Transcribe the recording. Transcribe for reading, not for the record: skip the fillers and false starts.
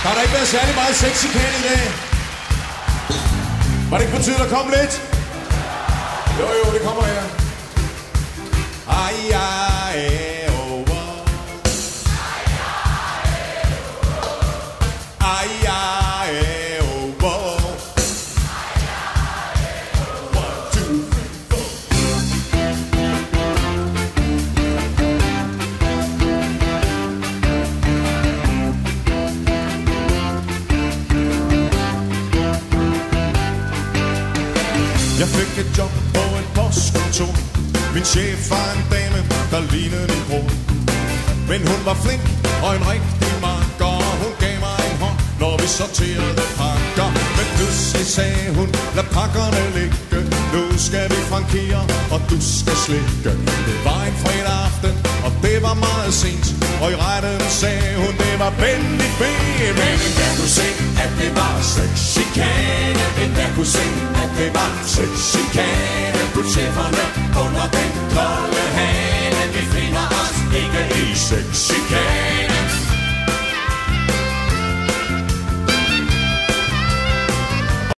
Der har da ikke været særlig meget sexchikane i dag. Var det ikke på tide, der kom lidt? Jo, det kommer her. Ej, oh, oh. Ej, oh, oh. 1, 2, 3, 4. Jeg fik et job på et postkontor. Min chef var en dame, der lignede min bror. Men hun var flink og en rigtig makker. Hun gav mig en hånd, når vi sorterede pakker. Men pludselig sagde hun, lad pakkerne ligge. Nu skal vi frankere, og du skal slikke. Det var en fredag aften, og det var meget sent. Og i retten sagde hun, det var vældig fint. Men enhver kunne se, at det var sexchikane. Enhver kunne se, at det var sexchikane. Put cheferne under den kolde hane. Vi finder os ikke i sexchikane.